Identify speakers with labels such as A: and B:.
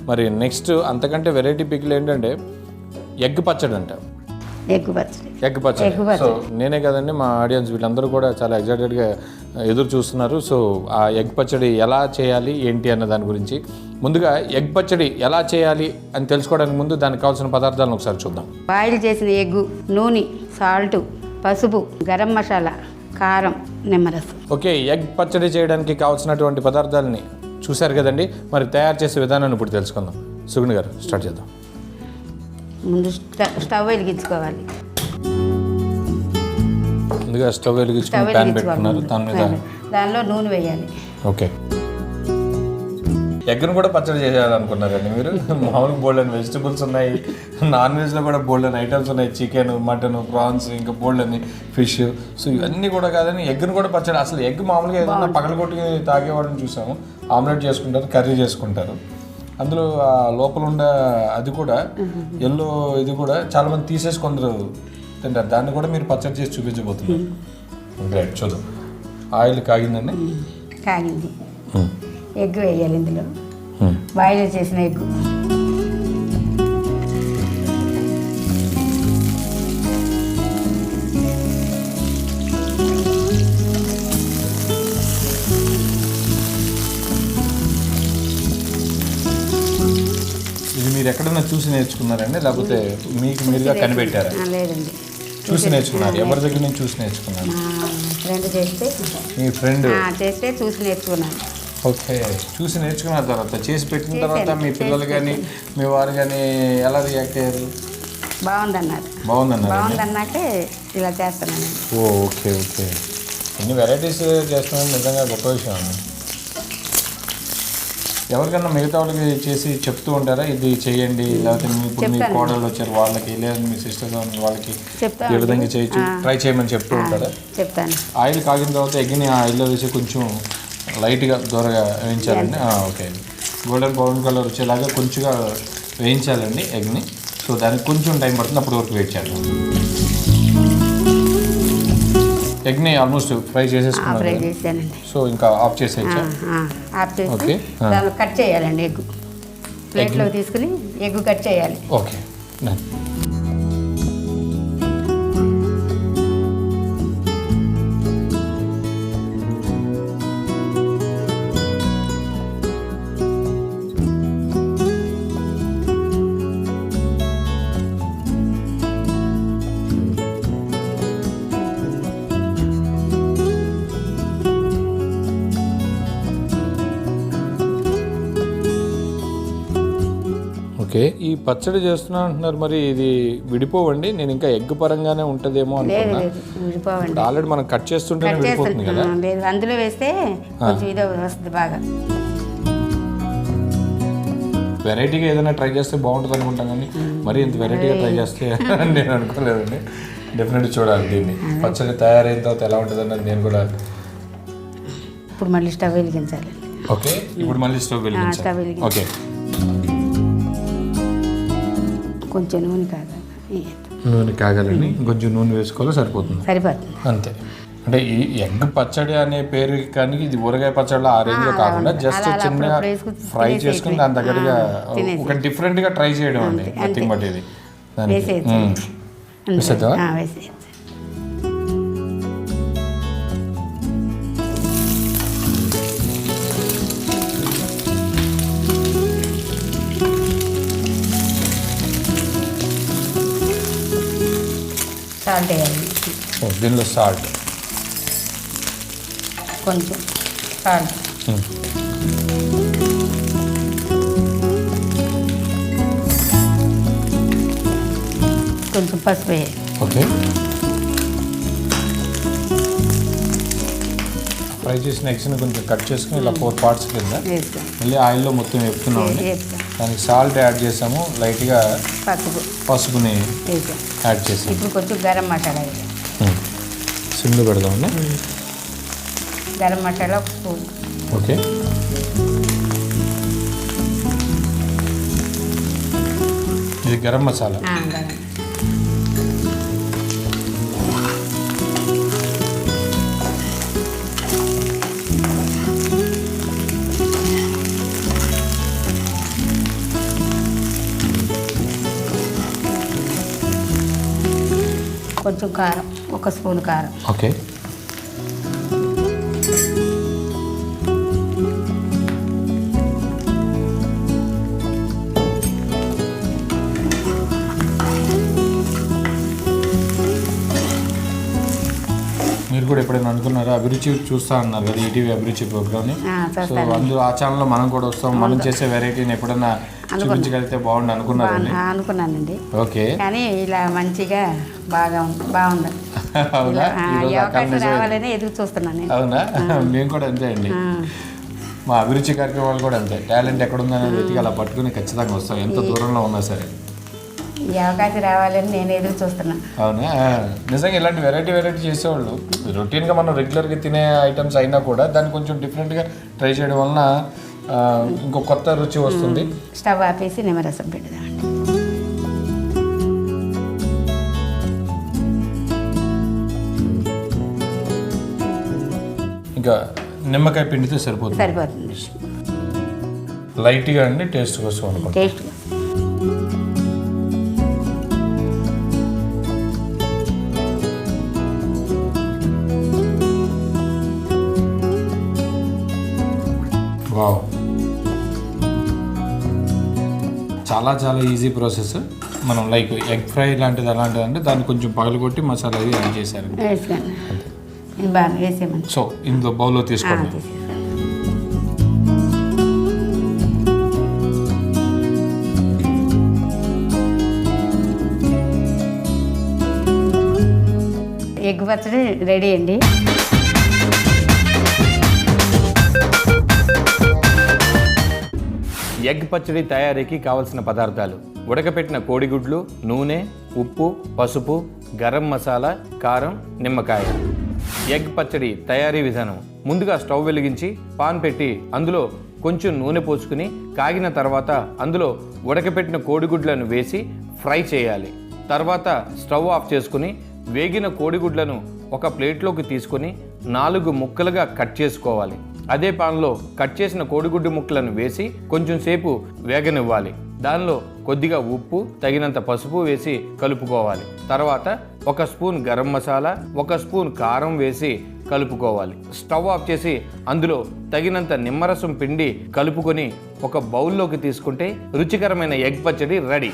A: మరి నెక్స్ట్ అంతకంటే variety pickle ఏంటంటే ఎగ్ పచ్చడి అంట. ఎగ్ పచ్చడి. సో నేనే కదండి, మా ఆడియన్స్ వీళ్ళందరూ కూడా చాలా ఎగ్జైటెడ్గా ఎదురు చూస్తున్నారు. సో ఆ ఎగ్ పచ్చడి ఎలా చేయాలి ఏంటి అన్న దాని గురించి ముందుగా ఎగ్ పచ్చడి ఎలా చేయాలి అని తెలుసుకోవడానికి ముందు దానికి కావాల్సిన పదార్థాలను ఒకసారి చూద్దాం.
B: బాయిల్ చేసిన ఎగ్గు, నూనె, సాల్ట్, పసుపు, గరం మసాలా, కారం, నిమ్మరసం.
A: ఓకే, ఎగ్ పచ్చడి చేయడానికి కావాల్సినటువంటి పదార్థాలని చూశారు కదండి. మరి తయారు చేసే విధానాన్ని ఇప్పుడు తెలుసుకుందాం. సుగుణి గారు స్టార్ట్ చేద్దాం.
B: ముందు స్టవ్ వెలిగించుకోవాలి.
A: ముందుగా స్టవ్ వెలిగించుకొని ప్యాన్ పెట్టుకున్నారు. దాని మీద
B: దానిలో నూనె వేయాలి.
A: ఓకే, ఎగ్ను కూడా పచ్చడి చేయాలనుకున్నారండి మీరు? మామూలుగా బోల్డ్ అని వెజిటబుల్స్ ఉన్నాయి, నాన్ వెజ్లో కూడా బోల్డ్ అని ఐటమ్స్ ఉన్నాయి, చికెన్, మటన్, ప్రాన్స్, ఇంకా బోల్డ్ అని ఫిష్. సో ఇవన్నీ కూడా కాదని ఎగ్ను కూడా పచ్చడి. అసలు ఎగ్ మామూలుగా ఏదైనా పగలగొట్టి తాగేవాడిని చూసాము. ఆమ్లెట్ చేసుకుంటారు, కర్రీ చేసుకుంటారు. అందులో ఆ లోపల ఉండే అది కూడా ఎల్లో ఇది కూడా చాలామంది తీసేసి కొందరు తింటారు. దాన్ని కూడా మీరు పచ్చడి చేసి చూపించబోతున్నారు. గ్రేట్, చూద్దాం. ఆయిల్ కాగిందండి?
B: కాగింది. ఎగ్ వేయాలి ఇందులో, బాయిల్ చేసిన ఎగ్.
A: ఇది మీరు ఎక్కడైనా చూసి నేర్చుకున్నారండి, లేకపోతే మీకు మీరుగా కనిపెట్టారా?
B: లేదండి,
A: చూసి నేర్చుకున్నారు. ఎవరి దగ్గర నుంచి చూసి నేర్చుకున్నారు?
B: ఫ్రెండ్ చేస్తే.
A: మీ ఫ్రెండ్
B: చేస్తే చూసి నేర్చుకున్నాను.
A: ఓకే, చూసి నేర్చుకున్న తర్వాత చేసి పెట్టిన తర్వాత మీ పిల్లలు కానీ మీ వారు కానీ ఎలా రియాక్ట్ అయ్యారు?
B: బాగుందన్నారు. బాగుందన్నాకే ఇలా చేస్తున్నాను.
A: ఓకే ఓకే, ఎన్ని వెరైటీస్ చేస్తున్నాను, నిజంగా గొప్ప విషయం. ఎవరికన్నా మిగతా వాళ్ళకి చేసి చెప్తూ ఉంటారా ఇది చేయండి, లేకపోతే ఇప్పుడు మీ కోడళ్ళు వచ్చారు వాళ్ళకి, లేదా మీ సిస్టర్స్ వాళ్ళకి ఏ విధంగా చేయొచ్చు ట్రై చేయమని చెప్తూ ఉంటారా?
B: చెప్తాను.
A: ఆయిల్ కాగిన తర్వాత ఎగ్ని ఆయిల్లో వేసి కొంచెం లైట్గా దూరగా వేయించాలండి. ఓకే, గోల్డెన్ బ్రౌన్ కలర్ వచ్చేలాగా కొంచెంగా వేయించాలండి ఎగ్ని. సో దానికి కొంచెం టైం పడుతుంది, అప్పటి వరకు వెయిట్ చేయాలి. ఎగ్ని ఆల్మోస్ట్ ఫ్రై చేసేసుకున్నాను. సో ఇంకా ఆఫ్ చేసేయచ్చా?
B: ఆఫ్ చేసి ఓకే, దాన్ని కట్ చేయాలండి. ఎగ్ ప్లేట్లో తీసుకుని ఎగ్ కట్ చేయాలి.
A: Okay, okay. ఈ పచ్చడి చేస్తున్నా అంటున్నారు, మరి ఇది విడిపోవండి? నేను ఇంకా ఎగ్ పరంగానే ఉంటుందేమో అనుకున్నాను. ఆల్రెడీ మనం కట్ చేస్తుంటేనే విడిపోతుంది కదా?
B: లేదు, అందులో వేస్తే కొంచెం ఇదో వస్తుంది బాగా.
A: వెరైటీగా ఏదైనా ట్రై చేస్తే బాగుంటుంది అనుకుంటాం, కానీ మరి ఇంత వెరైటీగా ట్రై చేస్తే నేను అనుకోలేదండి. డెఫినెట్గా చూడాలి దీన్ని. పచ్చడి తయారైన తర్వాత ఎలా ఉంటుంది అన్నది నేను కూడా.
B: ఇప్పుడు మళ్ళీ స్టవ్ వెలిగించాలి.
A: ఓకే, ఇప్పుడు మళ్ళీ స్టవ్ వెలిగించాలి. ఓకే,
B: కొంచెం నూనె కాగాలి.
A: నూనె కాగాలని కొంచెం నూనె వేసుకోవాలి, సరిపోతుంది అంతే. అంటే ఈ ఎగ్ పచ్చడి అనే పేరు కానీ ఇది ఊరగాయ పచ్చడిలో ఆ రేంజ్లో కాకుండా జస్ట్ చిన్నగా ఫ్రై చేసుకుని దాని దగ్గరగా ఒక డిఫరెంట్గా ట్రై చేయడం అండి. నథింగ్ బట్ ఇది వేసేద్దా?
B: సాల్ట్ వేయాలి.
A: దీనిలో సాల్ట్
B: కొంచెం, సాల్ట్ కొంచెం పసుపు వేయాలి.
A: ఓకే, ఫ్రై చేసిన ఎగ్స్ని కొంచెం కట్ చేసుకుని ఇలా 4 పార్ట్స్ కింద మళ్ళీ ఆయిల్లో మొత్తం వేపుతున్నామండి. దానికి సాల్ట్ యాడ్ చేసాము, లైట్గా పసుపుని యాడ్ చేసాము.
B: ఇప్పుడు కొంచెం గరం మసాలా
A: సిమ్లో పెడదామండి.
B: గరం మసాలా ఒక స్పూన్.
A: ఓకే, ఇది గరం మసాలా.
B: కొంచెం కారం, 1 స్పూన్ కారం,
A: ఓకే. మీరు కూడా ఎప్పుడైనా అనుకున్నారా? అభిరుచి చూస్తా అన్నారు కదా ఈటీవీ అభిరుచి ప్రోగ్రామ్ని. సో అందులో ఆ ఛానల్లో మనం కూడా వస్తాం, మనం చేసే వెరైటీని ఎప్పుడైనా చూపించగలిగితే బాగుండు అనుకున్నారండి?
B: అనుకున్నానండి.
A: ఓకే.
B: కానీ ఇలా మంచిగా బాగుంది.
A: అవునా?
B: ఈ అవకాశం రావాలని ఎదురు చూస్తున్నాను నేను.
A: అవునా? మేము కూడా అంతే అండి. మా అభిరుచి కార్యక్రమాలు కూడా అంతే. టాలెంట్ ఎక్కడుందనేది వెతికి అలా పట్టుకుని ఖచ్చితంగా వస్తాం, ఎంత దూరంలో ఉన్నా సరే.
B: ఈ అవకాశం రావాలని నేను ఎదురు చూస్తున్నా.
A: అవునా? నిజంగా ఇలాంటి వెరైటీ చేసేవాళ్ళు రొటీన్గా మనం రెగ్యులర్గా తినే ఐటమ్స్ అయినా కూడా దాన్ని కొంచెం డిఫరెంట్గా ట్రై చేయడం వలన ఇంకో కొత్త రుచి వస్తుంది.
B: స్టవ్ ఆపేసి నిమ్మరసం పెడదామండి.
A: ఇంకా నిమ్మకాయ పిండితే సరిపోతుంది. లైట్గా అండి, టేస్ట్ కోసం అనుకుంటా.
B: టేస్ట్
A: వావ్, చాలా ఈజీ ప్రాసెస్. మనం లైక్ ఎగ్ ఫ్రై లాంటిది అలాంటిది అంటే దాన్ని కొంచెం పగలగొట్టి మసాలా అది యాడ్ చేశారు.
B: బాగా వేసేయమని.
A: సో ఇందులో బౌల్లో తీసుకోండి.
B: ఎగ్ పచ్చడి రెడీ అండి.
C: ఎగ్ పచ్చడి తయారీకి కావలసిన పదార్థాలు: ఉడకపెట్టిన కోడిగుడ్లు, నూనె, ఉప్పు, పసుపు, గరం మసాలా, కారం, నిమ్మకాయ. ఎగ్ పచ్చడి తయారీ విధానం: ముందుగా స్టవ్ వెలిగించి పాన్ పెట్టి అందులో కొంచెం నూనె పోసుకుని కాగిన తర్వాత అందులో ఉడకపెట్టిన కోడిగుడ్లను వేసి ఫ్రై చేయాలి. తర్వాత స్టవ్ ఆఫ్ చేసుకుని వేగిన కోడిగుడ్లను ఒక ప్లేట్లోకి తీసుకొని 4 ముక్కలుగా కట్ చేసుకోవాలి. అదే పాన్లో కట్ చేసిన కోడిగుడ్డు ముక్కలను వేసి కొంచెం సేపు వేగనివ్వాలి. దానిలో కొద్దిగా ఉప్పు, తగినంత పసుపు వేసి కలుపుకోవాలి. తర్వాత 1 స్పూన్ గరం మసాలా, 1 స్పూన్ కారం వేసి కలుపుకోవాలి. స్టవ్ ఆఫ్ చేసి అందులో తగినంత నిమ్మరసం పిండి కలుపుకొని ఒక బౌల్లోకి తీసుకుంటే రుచికరమైన ఎగ్ పచ్చడి రెడీ.